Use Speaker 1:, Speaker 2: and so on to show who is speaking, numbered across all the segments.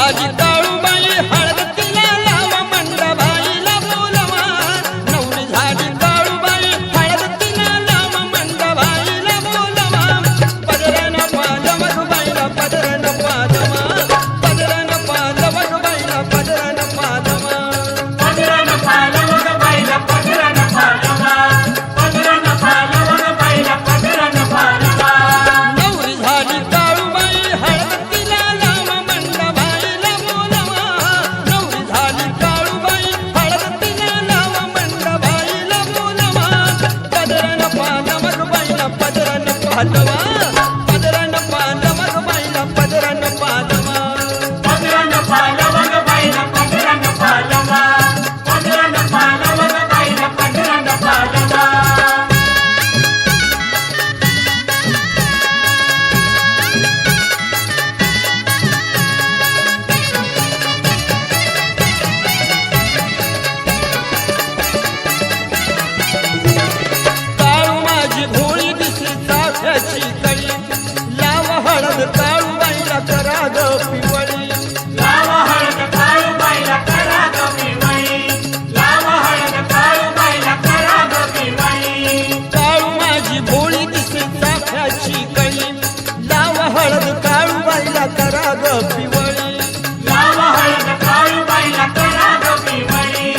Speaker 1: झाली काळूबाई हळद तिला लावा मंडबाईला बोलवा नवरी झाली काळूबाई हळद तिला लावा मंडबाईला बोलवा पदरन पालव बाईला पदरन पालवा पदरन पालव बाईला पदरन पालवा
Speaker 2: पदरन पालव बाईला पदरन पालवा पदरन पालव बाईला पदरन पालवा
Speaker 1: नवरी झाली काळूबाई हळद तिला लावा मंडबाईला बोलवा नवरी झाली काळूबाई हळद तिला लावा मंडबाईला बोलवा पदरन पालव बाईला पदरन पालवा पदरन पालव बाईला पदरन पालवा
Speaker 2: पदरन पालव बाईला पदरन पालवा पदरन पालव बाईला पदरन पालवा
Speaker 1: काळू माझी भोळी दिसली चाफ्याची कळी लाव हळद काळूबाईला करा ग पिवळी
Speaker 2: लाव हळद काळू बाईला करा ग पिवळी लाव हळद काळू बाईला करा ग पिवळी
Speaker 1: काळू माझी भोळी दिसली चाफ्याची कळी लाव हळद काळूबाईला करा ग पिवळी
Speaker 2: लाव हळद काळू बाईला करा ग पिवळी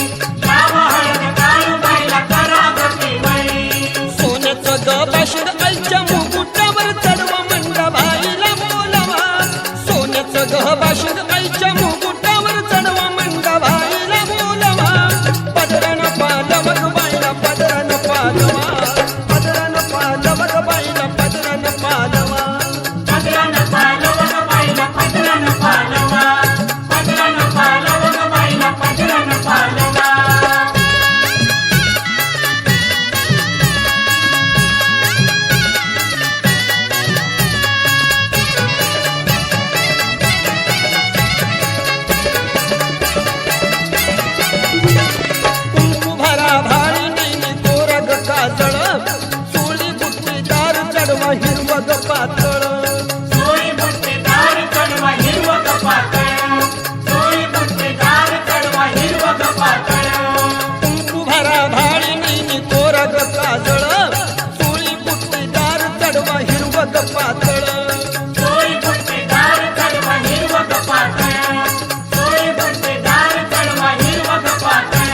Speaker 2: लाव हळद काळू बाईला करा ग पिवळी
Speaker 1: सोन्याचं गबाशीर आईच्या मुकुटावर चढवा मंडबाईला बोलवा सोन्याचं गबाशीर आईच्या मुकुटावर चढवा मंडबाईला बोलवा पदरन पालव बाईला पदरन पालवा पदरन पालव बाईला पदरन पालवा
Speaker 2: पदरन पालव बाईला पदरन पालवा पदरन पालव बाईला पदरन पालवा
Speaker 1: कुंकू भरा भारी नैनी कोरग काजळ चोळी बुट्टीदार चढवा हिरवग पातळ
Speaker 2: सोळी बुट्टीदार चढवा हिरवं पातळ सोळी बुट्टीदार चढवा हिरवं पातळ
Speaker 1: कुंकू भरा भारी नैनी कोरग काजळ चोळी बुट्टीदार चढवा हिरवग पातळ
Speaker 2: सोळी बुट्टीदार चढवा हिरवं पातळ सोळी बुट्टीदार चढवा हिरवं पातळ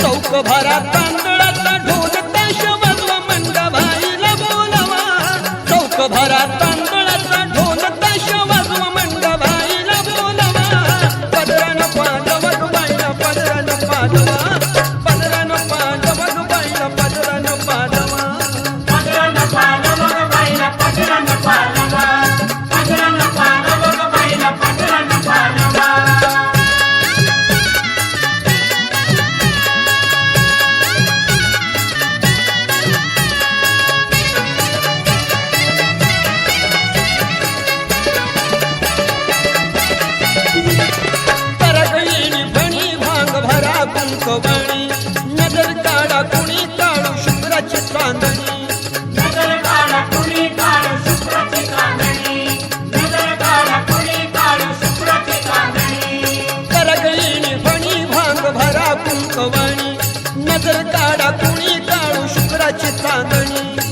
Speaker 1: चौक भरा तांदळाचा ढोल ताश वाजवा मंडबाईला बोलवा चौक भरा तांदळाचा ढोल ताश वाजवा मंडबाईला बोलवा पदरन पालव बाईला पदरन पालवा पदरन पालव बाईला पदरन पालवा
Speaker 2: पदरन पालव बाईला पदरन पालवा पदरन पालव बाईला पदरन पालवा
Speaker 1: परगळीनी भणी भांग भरा कुंकवाणी नजर काढा कुणी काळू शुक्राची चांदणी
Speaker 2: नजर काढा कुणी काढ शुक्राची चांदणी नजर काढा कुणी काढ शुक्राची चांदणी
Speaker 1: परगळीनी भणी भांग भरा कुंकवाणी नजर काढा कुणी काळू शुक्राची चांदणी